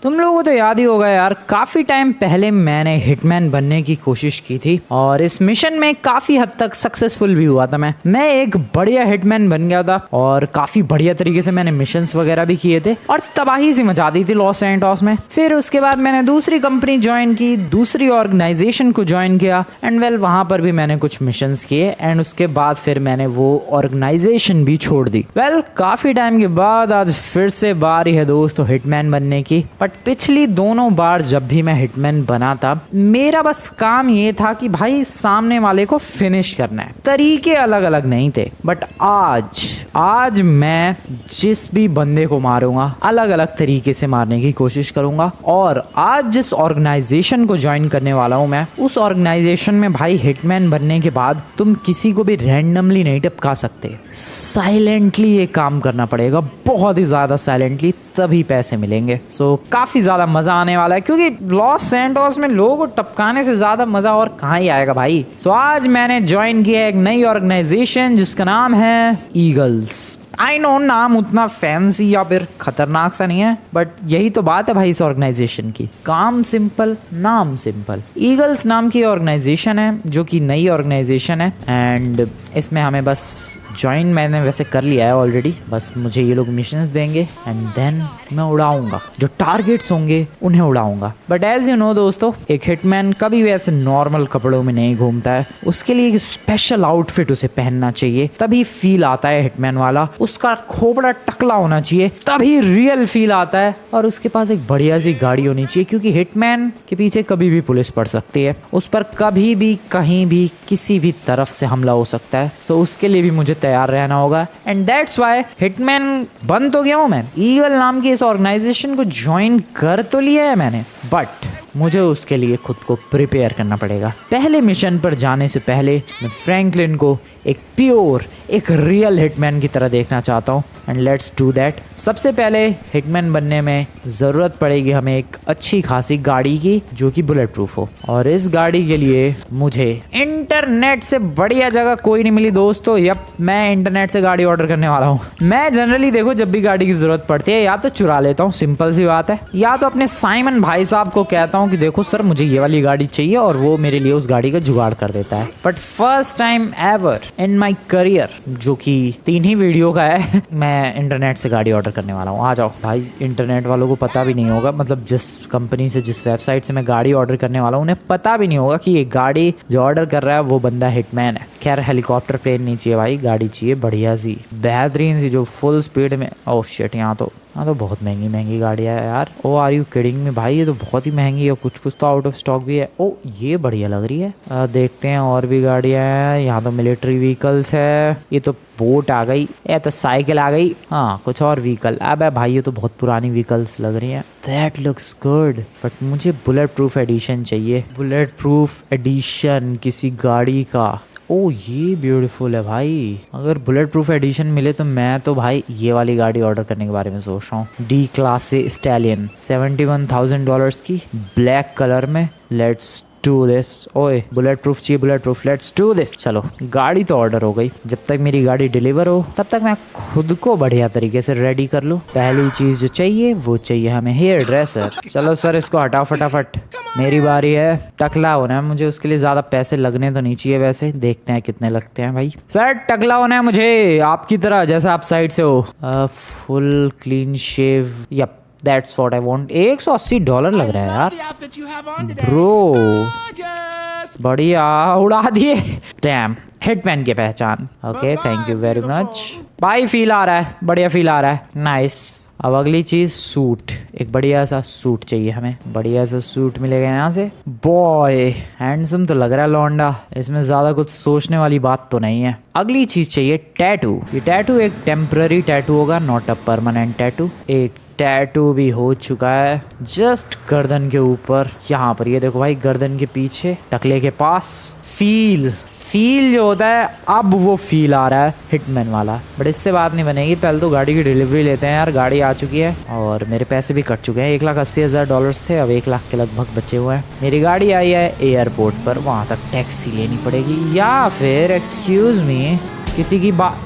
तुम लोगों को तो याद ही होगा यार, काफी टाइम पहले मैंने हिटमैन बनने की कोशिश की थी और इस मिशन में काफी हद तक सक्सेसफुल भी हुआ था। मैं एक बढ़िया हिटमैन बन गया था और काफी बढ़िया तरीके से मैंने मिशंस वगैरह भी किए थे और तबाही सी मचा दी थी लॉस सैंटोस में। फिर उसके बाद मैंने दूसरी कंपनी ज्वाइन की, दूसरी ऑर्गेनाइजेशन को ज्वाइन किया एंड वेल वहां पर भी मैंने कुछ मिशंस किए एंड उसके बाद फिर मैंने वो ऑर्गेनाइजेशन भी छोड़ दी। वेल काफी टाइम के बाद आज फिर से बारी है दोस्तों हिटमैन बनने की। बट पिछली दोनों बार जब भी मैं हिटमैन बना था मेरा बस काम ये था कि भाई सामने वाले को फिनिश करना है, तरीके अलग अलग नहीं थे। बट आज मैं जिस भी बंदे को मारूंगा अलग अलग तरीके से मारने की कोशिश करूंगा। और आज जिस ऑर्गेनाइजेशन को ज्वाइन करने वाला हूं मैं, उस ऑर्गेनाइजेशन में भाई हिटमैन बनने के बाद तुम किसी को भी रैंडमली नहीं टपका सकते, साइलेंटली ये काम करना पड़ेगा, बहुत ही ज्यादा साइलेंटली, तभी पैसे मिलेंगे। सो काफी ज्यादा मजा आने वाला है क्योंकि लॉस सैंटोस में लोगों को टपकाने से ज्यादा मजा और कहाँ ही आएगा भाई। सो आज मैंने ज्वाइन किया एक नई ऑर्गेनाइजेशन जिसका नाम है ईगल्स। आई नो नाम उतना फैंसी या फिर खतरनाक सा नहीं है, बट यही तो बात है भाई इस ऑर्गेनाइजेशन की, काम सिंपल नाम सिंपल। ईगल्स नाम की ऑर्गेनाइजेशन है जो कि नई ऑर्गेनाइजेशन है एंड इसमें हमें बस ज्वाइन मैंने वैसे कर लिया है ऑलरेडी। बस मुझे ये लोग मिशंस देंगे एंड देन मैं उड़ाऊंगा, जो टारगेट्स होंगे उन्हें उड़ाऊंगा। बट एज यू नो दोस्तों, एक हिटमैन कभी भी ऐसे नॉर्मल कपड़ों में नहीं घूमता है, उसके लिए एक स्पेशल आउटफिट उसे पहनना चाहिए, तभी फील आता है हिटमैन वाला। उसका खोपड़ा टकला होना चाहिए तभी रियल फील आता है और उसके पास एक बढ़िया सी गाड़ी होनी चाहिए क्योंकि हिटमैन के पीछे कभी भी पुलिस पड़ सकती है, उस पर कभी भी कहीं भी किसी भी तरफ से हमला हो सकता है। सो उसके लिए भी मुझे तैयार रहना होगा एंड दैट्स व्हाई हिटमैन बन तो गया हूं मैं, ईगल नाम की इस ऑर्गेनाइजेशन को ज्वाइन कर तो लिया है मैंने, बट मुझे उसके लिए खुद को प्रिपेयर करना पड़ेगा। पहले मिशन पर जाने से पहले मैं फ्रैंकलिन को एक प्योर, एक रियल हिटमैन की तरह देखना चाहता हूँ एंड लेट्स डू दैट। सबसे पहले हिटमैन बनने में ज़रूरत पड़ेगी हमें एक अच्छी खासी गाड़ी की जो कि बुलेट प्रूफ हो, और इस गाड़ी के लिए मुझे इंटरनेट से बढ़िया जगह कोई नहीं मिली दोस्तों। यप, मैं इंटरनेट से गाड़ी ऑर्डर करने वाला हूँ। मैं जनरली देखो जब भी गाड़ी की ज़रूरत पड़ती है या तो चुरा लेता हूँ, सिंपल सी बात है, या तो अपने साइमन भाई साहब को कहता हूँ कि देखो सर मुझे ये वाली गाड़ी चाहिए और वो मेरे लिए उस गाड़ी का जुगाड़ कर देता है। But first time ever in my career, जो कि 3 ही वीडियो का है, मैं इंटरनेट से गाड़ी ऑर्डर करने वाला हूँ। आ जाओ भाई, इंटरनेट वालों को पता भी नहीं होगा, मतलब जिस कंपनी से, जिस वेबसाइट से मैं गाड़ी ऑर्डर करने वाला हूँ उन्हें पता भी नहीं होगा कि ये गाड़ी जो ऑर्डर कर रहा है वो बंदा हिटमैन है। खैर हेलीकॉप्टर प्लेन नहीं चाहिए भाई, गाड़ी चाहिए बढ़िया सी, बेहतरीन सी, जो फुल स्पीड में। ओह शिट, यहाँ तो बहुत महंगी महंगी गाड़ियाँ है यार। ओ आर यू किडिंग में भाई, ये तो बहुत ही महंगी है, कुछ कुछ तो आउट ऑफ स्टॉक भी है। ओ ये बढ़िया लग रही है। देखते हैं और भी गाड़ियाँ हैं। यहाँ तो मिलिट्री व्हीकल्स है, ये तो बोट आ गई, ये तो साइकिल आ गई। हाँ कुछ और व्हीकल, अब भाई ये तो बहुत पुरानी व्हीकल्स लग रही हैं। दैट लुक्स गुड, बट मुझे बुलेट प्रूफ एडिशन चाहिए, बुलेट प्रूफ एडिशन किसी गाड़ी का। ओ ये ब्यूटीफुल है भाई, अगर बुलेट प्रूफ एडिशन मिले तो मैं तो भाई ये वाली गाड़ी ऑर्डर करने के बारे में सोच रहा हूँ। डी क्लास से स्टैलियन, $71,000 की, ब्लैक कलर में। Let's do this. ओए बुलेट प्रूफ चाहिए, bullet proof, let's do this. चलो गाड़ी तो ऑर्डर हो गई, जब तक मेरी गाड़ी डिलीवर हो तब तक मैं खुद को बढ़िया तरीके से रेडी कर लूँ। पहली चीज जो चाहिए वो चाहिए हमें हेयर ड्रेसर। चलो सर इसको हटाओ फटाफट, मेरी बारी है। टकला होना है मुझे, उसके लिए ज्यादा पैसे लगने तो नहीं चाहिए, वैसे देखते हैं कितने लगते हैं भाई। सर टकला होना है मुझे आपकी तरह, जैसा आप साइड से हो। Full clean shave, yup that's what I want. $180 लग रहा है यार ब्रो, बढ़िया उड़ा दिए। डैम, हिटमैन की पहचान। Okay thank you very much भाई, फील आ रहा है, बढ़िया फील आ रहा है, नाइस। अब अगली चीज सूट, एक बढ़िया सा सूट चाहिए हमें, बढ़िया सा सूट मिलेगा यहाँ से। बॉय हैंडसम तो लग रहा है लौंडा, इसमें ज्यादा कुछ सोचने वाली बात तो नहीं है। अगली चीज चाहिए टैटू। ये टैटू एक टेम्पररी टैटू होगा, नॉट अ परमानेंट टैटू। एक टैटू भी हो चुका है जस्ट गर्दन के ऊपर, यहाँ पर ये देखो भाई, गर्दन के पीछे टकले के पास। फील जो होता है अब वो फील आ रहा है हिटमैन वाला, बट इससे बात नहीं बनेगी। पहले तो गाड़ी की डिलीवरी लेते हैं यार, गाड़ी आ चुकी है और मेरे पैसे भी कट चुके हैं। $1,80,000 थे, अब 1 लाख के लगभग बचे हुए हैं। मेरी गाड़ी आई है एयरपोर्ट पर, वहां तक टैक्सी लेनी पड़ेगी या फिर एक्सक्यूज मी किसी की बात,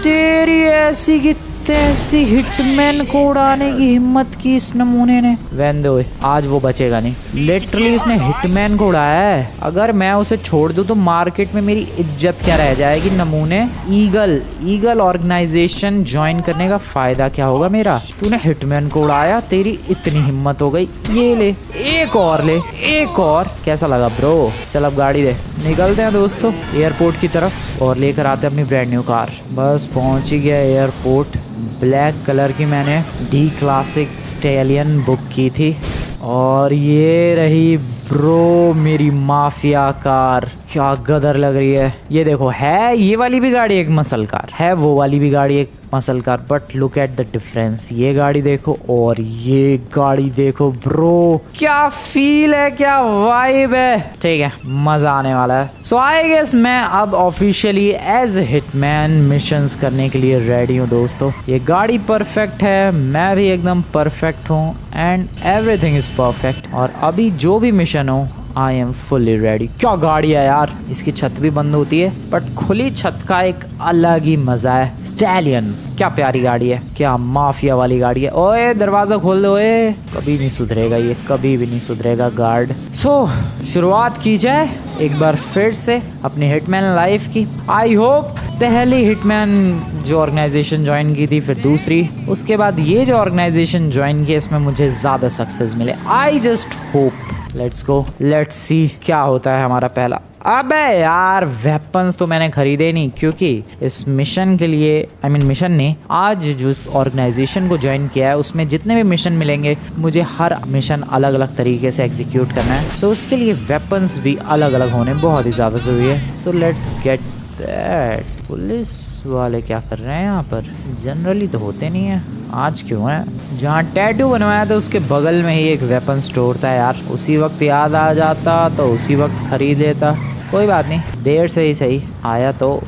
तेरी ऐसी की ऐसी हिटमैन को उड़ाने की हिम्मत की इस नमूने ने। वेंदो आज वो बचेगा नहीं। लिटरली इसने हिटमैन को उड़ाया है। अगर मैं उसे छोड़ दूं तो मार्केट में मेरी इज्जत क्या रह जाएगी। नमूने ईगल ऑर्गेनाइजेशन ज्वाइन करने का फायदा क्या होगा मेरा। तूने हिटमैन को उड़ाया, तेरी इतनी हिम्मत हो गई। ये ले एक और ले, एक और। कैसा लगा ब्रो? चल अब गाड़ी दे, निकलते हैं दोस्तों एयरपोर्ट की तरफ और लेकर आते हैं अपनी ब्रांड न्यू कार। बस पहुंच ही गया एयरपोर्ट। ब्लैक कलर की मैंने डी क्लासिक स्टैलियन बुक की थी और ये रही ब्रो मेरी माफिया कार। क्या गदर लग रही है। ये देखो, है ये वाली भी गाड़ी एक मसल कार है, वो वाली भी गाड़ी एक muscle car, but look at the difference. ये गाड़ी देखो और ये गाड़ी देखो ब्रो, क्या फील है, क्या वाइब है। ठीक है, मजा आने वाला है। सो आई गेस मैं अब ऑफिशियली एज हिटमैन मिशंस करने के लिए रेडी हूँ दोस्तों। ये गाड़ी परफेक्ट है, मैं भी एकदम परफेक्ट हूँ एंड एवरीथिंग इज परफेक्ट। और अभी जो भी मिशन हो आई एम फुल्ली रेडी। क्या गाड़ी है यार। इसकी छत भी बंद होती है बट खुली छत का एक अलग ही मजा है। स्टैलियन क्या प्यारी गाड़ी है, क्या माफिया वाली गाड़ी है। ओए दरवाजा खोल दो। ओए कभी नहीं सुधरेगा ये, कभी भी नहीं सुधरेगा गार्ड। सो शुरुआत की जाए एक बार फिर से अपनी हिटमैन लाइफ की। आई होप पहली हिटमैन जो ऑर्गेनाइजेशन ज्वाइन की थी, फिर दूसरी, उसके बाद ये जो ऑर्गेनाइजेशन ज्वाइन की, इसमें मुझे ज्यादा सक्सेस मिले। I just hope. Let's go, let's see क्या होता है हमारा पहला। अबे यार वेपन्स तो मैंने खरीदे नहीं, क्योंकि इस मिशन के लिए मिशन ने आज जो इस ऑर्गेनाइजेशन को ज्वाइन किया है उसमें जितने भी मिशन मिलेंगे मुझे हर मिशन अलग अलग तरीके से एग्जीक्यूट करना है। सो उसके लिए वेपन्स भी अलग अलग होने बहुत ही ज़्यादा ज़रूरी है। So let's get that. Police वाले क्या कर रहे हैं यहाँ पर? जनरली तो होते नहीं है, आज क्यों है? जहाँ टैटू बनवाया था उसके बगल में ही एक वेपन स्टोर था यार। उसी वक्त याद आ जाता तो उसी वक्त खरीद लेता। कोई बात नहीं, देर से ही सही आया तो।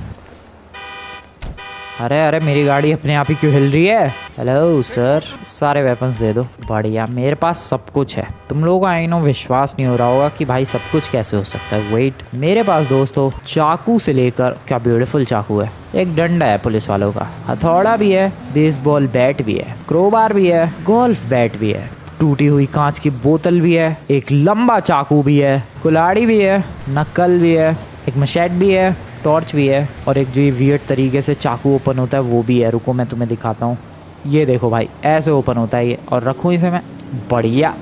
अरे मेरी गाड़ी अपने आप ही क्यों हिल रही है? हेलो सर, सारे वेपन्स दे दो। बढ़िया, मेरे पास सब कुछ है। तुम लोगों को आई नो विश्वास नहीं हो रहा होगा कि भाई सब कुछ कैसे हो सकता है। वेट, मेरे पास दोस्तों चाकू से लेकर, क्या ब्यूटीफुल चाकू है, एक डंडा है पुलिस वालों का, हथौड़ा भी है, बेसबॉल बैट भी है, क्रोबार भी है, गोल्फ बैट भी है, टूटी हुई कांच की बोतल भी है, एक लंबा चाकू भी है, कुल्हाड़ी भी है, नक्कल भी है, एक मशेट भी है, टॉर्च भी है, और एक जो ये वियर्ड तरीके से चाकू ओपन होता है वो भी है। रुको मैं तुम्हें दिखाता हूँ। ये देखो भाई, ऐसे ओपन होता है ये, और रखूँ इसे मैं। बढ़िया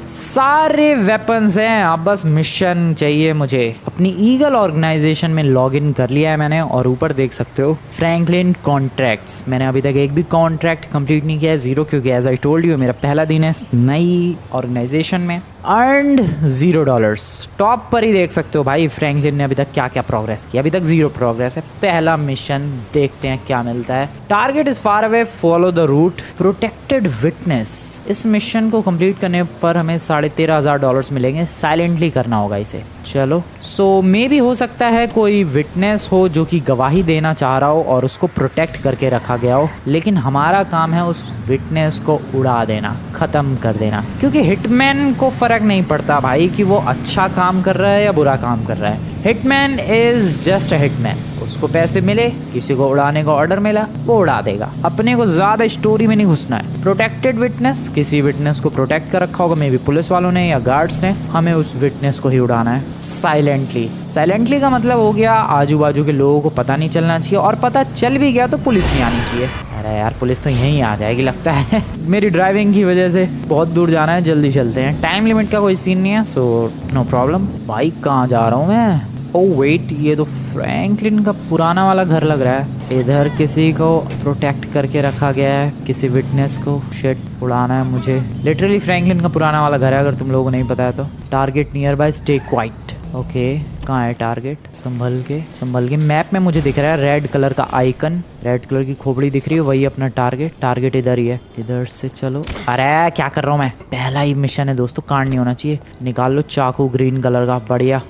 सारे वेपन्स हैं। अब बस मिशन चाहिए मुझे। अपनी ईगल ऑर्गेनाइजेशन में लॉगिन कर लिया है मैंने, और ऊपर देख सकते हो फ्रैंकलिन कॉन्ट्रैक्ट्स। मैंने अभी तक एक भी कॉन्ट्रैक्ट कंप्लीट नहीं किया है, 0, क्योंकि एज आई टोल्ड यू मेरा पहला दिन है नई ऑर्गेनाइजेशन में। अर्नड $0। टॉप पर ही देख सकते हो भाई फ्रैंकलिन ने अभी तक क्या क्या प्रोग्रेस किया। अभी तक 0 प्रोग्रेस है। पहला मिशन देखते हैं क्या मिलता है। Target is far away, follow the route, protected witness. इस मिशन को कंप्लीट करने पर हमें $13,500 मिलेंगे। साइलेंटली करना होगा इसे। चलो, सो मे भी हो सकता है कोई विटनेस हो जो कि गवाही देना चाह रहा हो और उसको प्रोटेक्ट करके रखा गया हो, लेकिन हमारा काम है उस विटनेस को उड़ा देना, खत्म कर देना। क्योंकि हिटमैन को फर्क नहीं पड़ता भाई कि वो अच्छा काम कर रहा है या बुरा काम कर रहा है। Hitman is just a hitman. उसको पैसे मिले, किसी को उड़ाने का ऑर्डर मिला, वो उड़ा देगा। अपने को ज्यादा स्टोरी में नहीं घुसना है। प्रोटेक्टेड विटनेस, किसी विटनेस को प्रोटेक्ट कर रखा होगा, मे बी पुलिस वालों ने या गार्ड्स ने, हमें उस विटनेस को ही उड़ाना है साइलेंटली। साइलेंटली का मतलब हो गया आजू बाजू के लोगों को पता नहीं चलना चाहिए, और पता चल भी गया तो पुलिस नहीं आनी चाहिए। अरे यार पुलिस तो यहीं आ जाएगी लगता है मेरी ड्राइविंग की वजह से। बहुत दूर जाना है, जल्दी चलते हैं। टाइम लिमिट का कोई सीन नहीं है, सो नो प्रॉब्लम। बाइक कहाँ जा रहा हूँ मैं? ओह वेट, ये तो फ्रैंकलिन का पुराना वाला घर लग रहा है। इधर किसी को प्रोटेक्ट करके रखा गया है, किसी विटनेस को। शिट, उड़ाना है मुझे। लिटरली फ्रैंकलिन का पुराना वाला घर है, अगर तुम लोगों को नहीं पता है तो। Target near by, stay quiet. Okay, कहाँ है टारगेट? संभल के। मैप में मुझे दिख रहा है रेड कलर का आइकन, रेड कलर की खोपड़ी दिख रही है, वही अपना टारगेट इधर ही है। इधर से चलो। अरे क्या कर रहा हूँ मैं? पहला ही मिशन है दोस्तों, कांड नहीं होना चाहिए। निकाल लो चाकू ग्रीन कलर का। बढ़िया।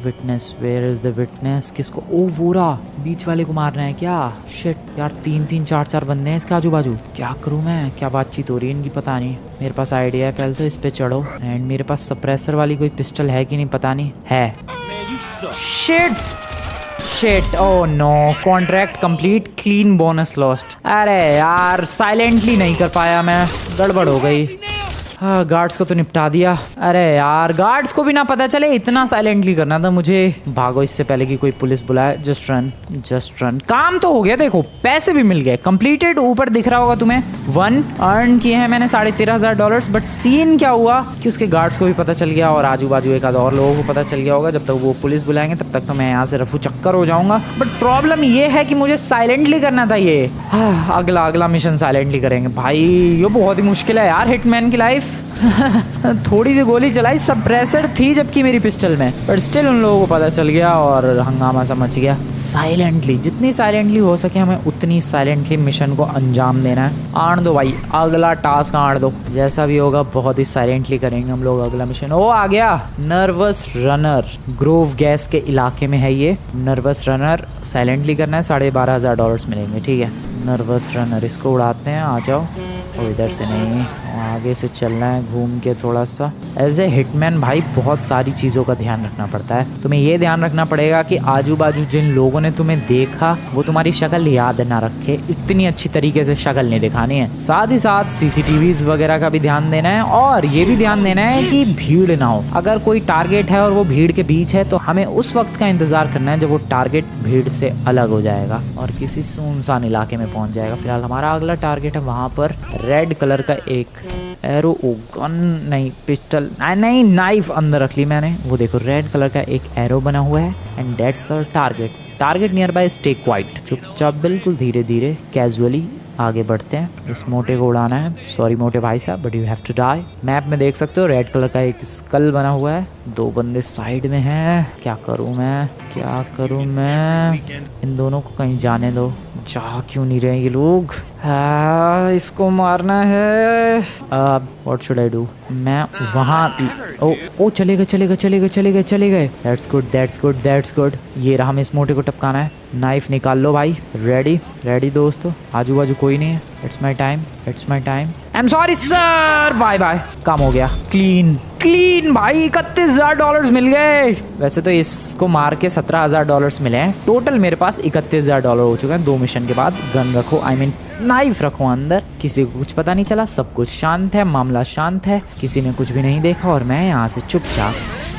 Witness, where is the witness? किसको? ओ वोरा, बीच वाले को मारना है क्या? शिट यार, 3 4 बंदे हैं इसके आजू बाजू। क्या करूँ मैं? क्या बातचीत हो रही है इनकी पता नहीं। मेरे पास आइडिया है, पहले तो इस पे चढ़ो। एंड मेरे पास सप्रेसर वाली कोई पिस्टल है कि नहीं पता नहीं है। Shit shit, oh no, contract complete, clean bonus lost. अरे यार साइलेंटली नहीं कर पाया मैं, गड़बड़ हो गई। हाँ, गार्ड्स को तो निपटा दिया। अरे यार गार्ड्स को भी ना पता चले, इतना साइलेंटली करना था मुझे। भागो इससे पहले कि कोई पुलिस बुलाए। Just run, just run. काम तो हो गया, देखो पैसे भी मिल गए, कंप्लीटेड। ऊपर दिख रहा होगा तुम्हें 1 अर्न किए हैं मैंने $13,500। बट सीन क्या हुआ कि उसके गार्ड्स को भी पता चल गया और आजू बाजू एक आध और लोगों को पता चल गया होगा। जब तक वो पुलिस बुलाएंगे तब तक तो मैं यहाँ से रफू चक्कर हो जाऊंगा। बट प्रॉब्लम ये है कि मुझे साइलेंटली करना था ये। अगला मिशन साइलेंटली करेंगे भाई। ये बहुत ही मुश्किल है यार हिटमैन की लाइफ। थोड़ी सी गोली चलाई, सप्रेसर थी जबकि मेरी पिस्टल में, बट स्टिल उन लोगों को पता चल गया और हंगामा सा मच गया। साइलेंटली, जितनी साइलेंटली हो सके हमें उतनी साइलेंटली मिशन को अंजाम देना है। आण दो भाई, अगला टास्क आण दो। जैसा भी होगा बहुत ही साइलेंटली करेंगे हम लोग अगला मिशन। ओ आ गया, नर्वस रनर। ग्रोव गैस के इलाके में है ये नर्वस रनर। साइलेंटली करना है, $12,500 मिलेंगे। ठीक है, नर्वस रनर, इसको उड़ाते हैं। आ जाओ। और इधर से नहीं, आगे से चलना है घूम के थोड़ा सा। एज ए हिटमैन भाई बहुत सारी चीज़ों का ध्यान रखना पड़ता है। तुम्हें ये ध्यान रखना पड़ेगा कि आजू बाजू जिन लोगों ने तुम्हें देखा वो तुम्हारी शक्ल याद ना रखे। इतनी अच्छी तरीके से शक्ल नहीं दिखानी है। साथ ही साथ CCTVs वगैरह का भी ध्यान देना है और ये भी ध्यान देना है कि भीड़ ना हो। अगर कोई टारगेट है और वो भीड़ के बीच है तो हमें उस वक्त का इंतजार करना है जब वो टारगेट भीड़ से अलग हो जाएगा और किसी सुनसान इलाके में पहुंच जाएगा। फिलहाल हमारा अगला टारगेट है वहां पर रेड कलर का एक एरो, गन नहीं, पिस्टल नहीं, नाइफ अंदर रख ली मैंने। वो देखो रेड कलर का एक एरो बना हुआ है and that's the target near by. Stay quiet, चुपचाप बिल्कुल धीरे धीरे कैजुअली आगे बढ़ते हैं। इस मोटे को उड़ाना है। सॉरी मोटे भाई साहब, but you have to die. Map में देख सकते हो रेड कलर का एक स्कल बना हुआ है। 2 बंदे साइड में हैं। क्या करूं मैं? इन दोनों को कहीं जाने दो। जा क्यों नहीं रहे ये लोग? इसको मारना है। What should I do? मैं वहाँ ओ चले गए। That's good. ये रहा, हमें इस मोटे को टपकाना है। नाइफ निकाल लो भाई। रेडी दोस्तों। आजू बाजू कोई नहीं है। It's my time. I am sorry sir. Bye bye. काम हो गया। क्लीन भाई, $31,000 मिल गए। वैसे तो इसको मार के $17,000 मिले हैं। टोटल मेरे पास $31,000 हो चुके हैं 2 मिशन के बाद। गन रखो, नाइफ रखो अंदर। किसी को कुछ पता नहीं चला, सब कुछ शांत है, मामला शांत है, किसी ने कुछ भी नहीं देखा और मैं यहाँ से चुपचाप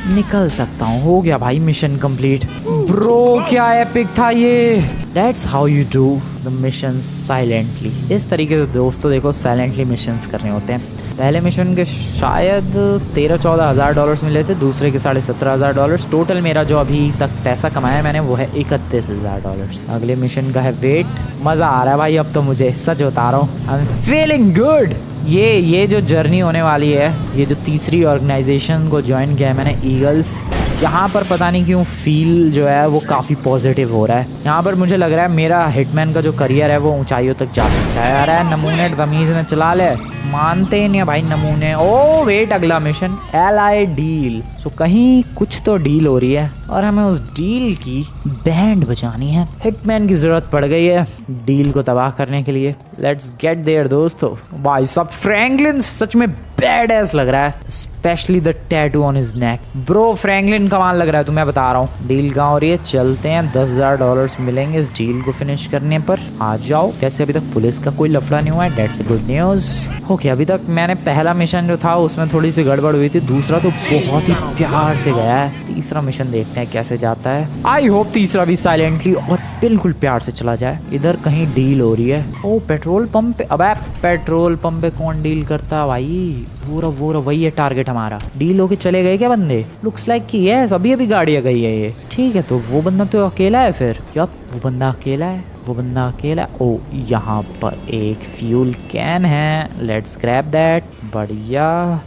निकल सकता हूँ। हो गया भाई मिशन कंप्लीट। ब्रो क्या एपिक था ये। That's how you do the missions silently। इस तरीके से दोस्तों देखो साइलेंटली मिशंस करने होते हैं। पहले मिशन के शायद $13,000-14,000 मिले थे, दूसरे के $17,500। टोटल मेरा जो अभी तक पैसा कमाया मैंने वो है $31,000। अगले मिशन का है वेट। मज़ा आ रहा है भाई अब तो मुझे, सच बता रहा हूँ। I am feeling good. ये जो जर्नी होने वाली है, ये जो तीसरी ऑर्गेनाइजेशन को ज्वाइन किया है मैंने, ईगल्स, यहाँ पर पता नहीं क्यों फील जो है वो काफ़ी पॉजिटिव हो रहा है। यहाँ पर मुझे लग रहा है मेरा हिटमैन का जो करियर है वो ऊंचाइयों तक जा सकता है। अरे नमूने तमीज़ में चला ले, मानते ही नहीं भाई नमूने। ओ वेट, अगला मिशन एलाई डील। सो कहीं कुछ तो डील हो रही है और हमें उस डील की बैंड बजानी है। हिटमैन की जरूरत पड़ गई है डील को तबाह करने के लिए। लेट्स गेट देयर दोस्तों। भाई साहब फ्रैंकलिन सच में बैड एस लग रहा है, specially the tattoo on his neck. Bro Franklin कमाल लग रहा है, तुम्हें बता रहा हूँ। डील कहाँ हो रही है? चलते हैं, $10,000 मिलेंगे इस डील को फिनिश करने पर। आ जाओ। कैसे अभी तक पुलिस का कोई लफड़ा नहीं हुआ है, that's a good news. Okay, अभी तक मैंने पहला मिशन जो था उसमें थोड़ी सी गड़बड़ हुई थी, दूसरा तो बहुत ही प्यार से गया है। तीसरा मिशन देखते हैं कैसे जाता है। आई होप तीसरा भी साइलेंटली और बिल्कुल प्यार से चला जाए। इधर कहीं डील हो रही है। ओ पेट्रोल पंप पे। अबे पेट्रोल पंप पे कौन डील करता भाई? वो वही है टारगेट हमारा। डील होके चले गए क्या बंदे? लुक्स लाइक कि यस, अभी गाड़ियाँ गई है ये। ठीक है, तो वो बंदा तो अकेला है फिर। क्या वो बंदा अकेला है? ओ यहाँ पर एक फ्यूल कैन है, लेट्स ग्रैब दैट। बढ़िया।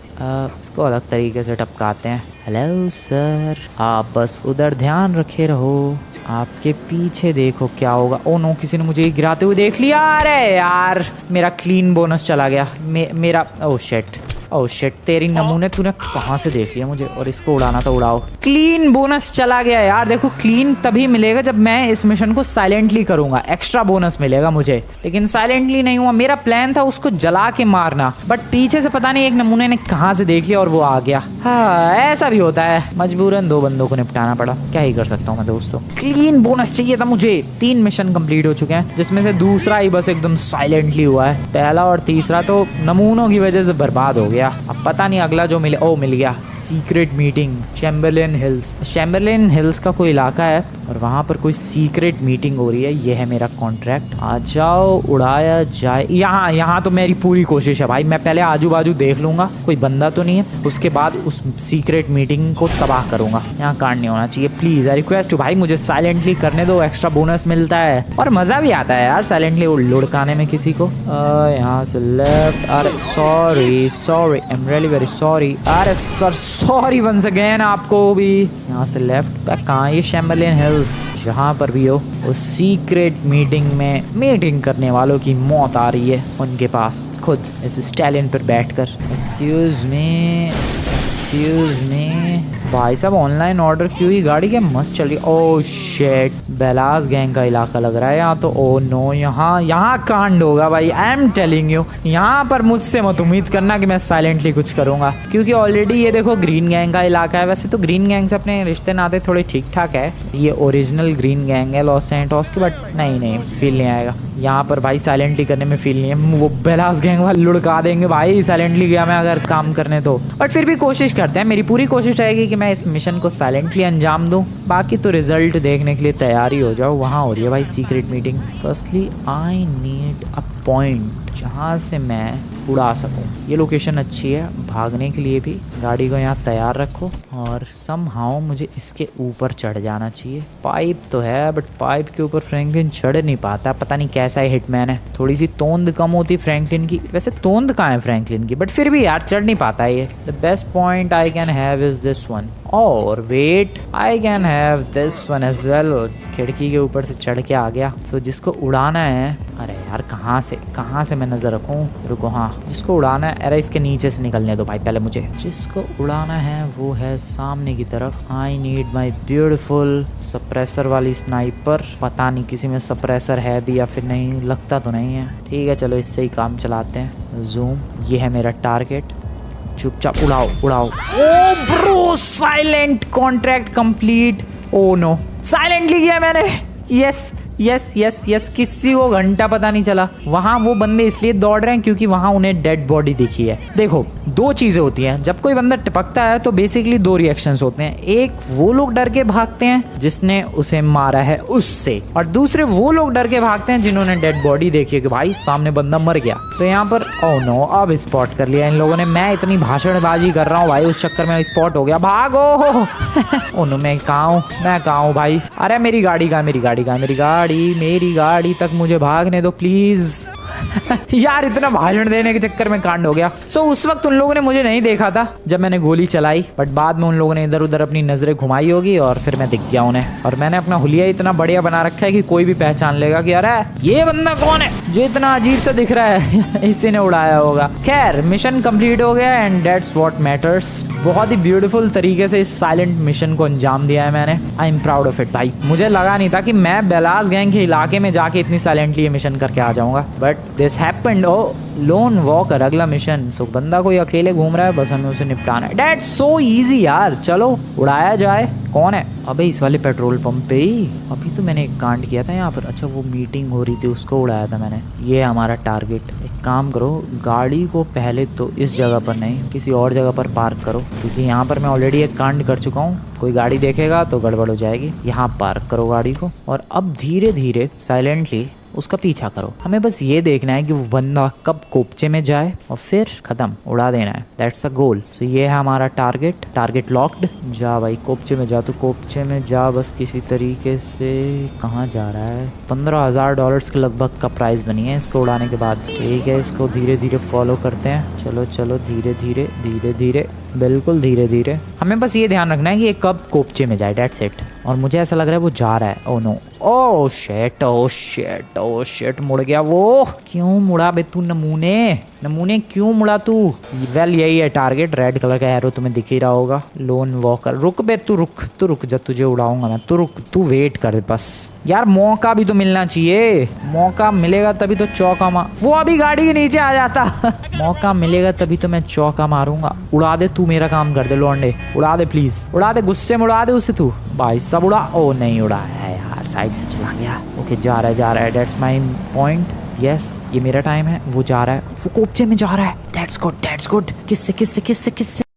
इसको अलग तरीके से टपकाते हैं। हेलो सर, आप बस उधर ध्यान रखे रहो, आपके पीछे देखो क्या होगा। ओ नो, किसी ने मुझे गिराते हुए देख लिया। अरे यार मेरा क्लीन बोनस चला गया। मेरा ओ शिट, ओह शिट, तेरी नमूने तूने कहाँ से देख लिया मुझे, और इसको उड़ाना तो उड़ाओ। क्लीन बोनस चला गया यार। देखो क्लीन तभी मिलेगा जब मैं इस मिशन को साइलेंटली करूंगा, एक्स्ट्रा बोनस मिलेगा मुझे, लेकिन साइलेंटली नहीं हुआ। मेरा प्लान था उसको जला के मारना, बट पीछे से पता नहीं एक नमूने ने कहाँ से देख लिया और वो आ गया। हाँ ऐसा भी होता है, मजबूरन 2 बंदों को निपटाना पड़ा, क्या ही कर सकता हूँ मैं दोस्तों। क्लीन बोनस चाहिए था मुझे। 3 मिशन कंप्लीट हो चुके हैं, जिसमें से दूसरा ही बस एकदम साइलेंटली हुआ है। पहला और तीसरा तो नमूनों की वजह से बर्बाद हो गया। अब पता नहीं अगला जो मिले। ओ मिल गया, secret meeting Chamberlain hills. Chamberlain hills का कोई इलाका है और वहां पर कोई सीक्रेट मीटिंग हो रही है। ये है मेरा कॉन्ट्रैक्ट, आ जाओ उड़ाया जाए। यहाँ तो मेरी पूरी कोशिश है भाई, मैं पहले आजू बाजू देख लूंगा कोई बंदा तो नहीं है, उसके बाद उस सीक्रेट मीटिंग को तबाह करूंगा। यहाँ कांड नहीं होना चाहिए प्लीज, आई रिक्वेस्ट भाई, मुझे साइलेंटली करने दो, एक्स्ट्रा बोनस मिलता है और मजा भी आता है यार साइलेंटली लुढ़काने में किसी को। यहाँ से लेफ्ट। अरे sorry I am really very sorry. अरे सर सॉरी वंस अगेन आपको भी। यहाँ से लेफ्ट। कहाँ ये चैम्बरलेन हिल्स, जहाँ पर भी हो उस सीक्रेट मीटिंग में मीटिंग करने वालों की मौत आ रही है उनके पास खुद इस स्टैलियन पर बैठकर। एक्सक्यूज मी भाई साहब, ऑनलाइन ऑर्डर क्यों ही गाड़ी क्या मस्त चल रही है। ओह शिट, बेलास गैंग का इलाका लग रहा है यहाँ तो। ओह नो, यहाँ कांड होगा भाई, आई एम टेलिंग यू। यहाँ पर मुझसे मत उम्मीद करना कि मैं साइलेंटली कुछ करूंगा, क्योंकि ऑलरेडी ये देखो ग्रीन गैंग का इलाका है। वैसे तो ग्रीन गैंग से अपने रिश्ते नाते थोड़े ठीक ठाक है, ये ओरिजिनल ग्रीन गैंग है लॉस सैंटोस की, बट नहीं फील नहीं आएगा यहाँ पर भाई। साइलेंटली करने में फील नहीं है, वो बेलास गैंग वाले लुढ़का देंगे भाई साइलेंटली गया मैं अगर काम करने तो। बट फिर भी कोशिश करते हैं, मेरी पूरी कोशिश रहेगी कि मैं इस मिशन को साइलेंटली अंजाम दूं। बाकी तो रिजल्ट देखने के लिए तैयारी हो जाओ। वहाँ हो रही है भाई secret meeting. Firstly I need a point जहाँ से मैं उड़ा सकूं। ये लोकेशन अच्छी है भागने के लिए भी। गाड़ी को यहाँ तैयार रखो और समहाउ मुझे इसके ऊपर चढ़ जाना चाहिए। पाइप तो है बट पाइप के ऊपर फ्रैंकलिन चढ़ नहीं पाता, पता नहीं कैसा ही हिटमैन है। थोड़ी सी तोंद कम होती फ्रैंकलिन की, वैसे तोंद कहाँ है फ्रैंकलिन की, बट फिर भी यार चढ़ नहीं पाता है ये। The best point I can have is this one, और wait I can have this one as well. खिड़की के ऊपर से चढ़ के आ गया। सो जिसको उड़ाना है, अरे यार कहाँ से मैं नजर रखूं, रुको। हाँ जिसको उड़ाना है, अरे इसके नीचे से निकलने दो भाई पहले मुझे। जिसको उड़ाना है वो है सामने की तरफ। I need my beautiful suppressor वाली स्नाइपर। पता नहीं किसी में सप्रेसर है भी या फिर नहीं, लगता तो नहीं है। ठीक है चलो इससे ही काम चलाते हैं। जूम, ये है मेरा टारगेट, चुपचाप उड़ाओ। Oh bro, silent contract complete. Oh no, silently किया मैंने। यस, किसी को घंटा पता नहीं चला। वहां वो बंदे इसलिए दौड़ रहे हैं क्योंकि वहां उन्हें डेड बॉडी दिखी है। देखो 2 चीजें होती हैं जब कोई बंदा टपकता है, तो बेसिकली 2 रिएक्शंस होते हैं। एक वो लोग डर के भागते हैं जिसने उसे मारा है उससे, और दूसरे वो लोग डर के भागते हैं जिन्होंने डेड बॉडी देखी है कि भाई सामने बंदा मर गया। तो यहाँ पर ओह नो, अब स्पॉट कर लिया इन लोगों ने। मैं इतनी भाषणबाजी कर रहा हूँ भाई, उस चक्कर में स्पॉट हो गया। भागो। ओह नो, मैं कहाँ हूँ भाई। अरे मेरी गाड़ी तक मुझे भागने दो प्लीज। यार इतना भाषण देने के चक्कर में कांड हो गया। सो उस वक्त उन लोगों ने मुझे नहीं देखा था जब मैंने गोली चलाई, बट बाद में उन लोगों ने इधर उधर अपनी नजरें घुमाई होगी और फिर मैं दिख गया उन्हें। और मैंने अपना हुलिया इतना बढ़िया बना रखा है कि कोई भी पहचान लेगा कि अरे ये बंदा कौन है जो इतना अजीब सा दिख रहा है। इसी ने उड़ाया होगा। खैर मिशन कंप्लीट हो गया एंड दैट्स व्हाट मैटर्स। बहुत ही ब्यूटीफुल तरीके से इस साइलेंट मिशन को अंजाम दिया है मैंने। I am proud of it भाई। मुझे लगा नहीं था कि मैं बेलास गैंग के इलाके में जाके इतनी साइलेंटली ये मिशन करके आ जाऊंगा, but this happened. Oh lone walker अगला मिशन। सो बंदा कोई अकेले घूम रहा है, बस हमें उसे निपटाना है। दैट्स सो इजी यार, चलो उड़ाया जाए। कौन है? अबे इस वाले पेट्रोल पंप पे ही। अभी तो मैंने एक कांड किया था यहाँ पर। अच्छा वो मीटिंग हो रही थी, उसको उड़ाया था मैंने। ये है हमारा टारगेट। एक काम करो, गाड़ी को पहले तो इस जगह पर नहीं किसी और जगह पर पार्क करो, क्योंकि यहाँ पर मैं ऑलरेडी एक कांड कर चुका हूँ। कोई गाड़ी देखेगा तो गड़बड़ हो जाएगी। यहाँ पार्क करो गाड़ी को और अब धीरे धीरे साइलेंटली उसका पीछा करो। हमें बस ये देखना है कि वो बंदा कब कोपचे में जाए और फिर खत्म, उड़ा देना है। That's the goal. सो ये है हमारा टारगेट लॉक्ड। जा भाई कोपचे में जा, तो कोपचे में जा बस किसी तरीके से। कहाँ जा रहा है? $15,000 के लगभग का प्राइस बनी है इसको उड़ाने के बाद। ठीक है, इसको धीरे धीरे फॉलो करते हैं। चलो धीरे धीरे बिल्कुल धीरे धीरे। हमें बस ये ध्यान रखना है कि ये कब कोपचे में जाए। That's it. और मुझे ऐसा लग रहा है वो जा रहा है। ओह नो, ओह शिट, मुड़ गया वो। क्यों मुड़ा बे तू नमूने? नमूने क्यों मुड़ा तू? वेल यही है टारगेट, रेड कलर का एरो तुम्हें दिख ही रहा होगा। लोन वॉकर, रुक बे, तू रुक जब तुझे उड़ाऊंगा मैं। तू रुक, तू वेट कर बस यार, मौका भी तो मिलना चाहिए। मौका मिलेगा तभी तो चौका मार, वो अभी गाड़ी के नीचे आ जाता मौका मिलेगा तभी तो मैं चौका मारूंगा। उड़ा दे तू, मेरा काम कर दे लौंडे, उड़ा दे प्लीज, उड़ा दे, गुस्से में उड़ा दे उसे तू भाई, सब उड़ा। ओ नहीं उड़ा है यार, साइड से चला गया। ओके जा रहा है, दैट्स माय पॉइंट। यस ये मेरा टाइम है, वो जा रहा है, वो कोपचे में जा रहा है। दैट्स गुड, किससे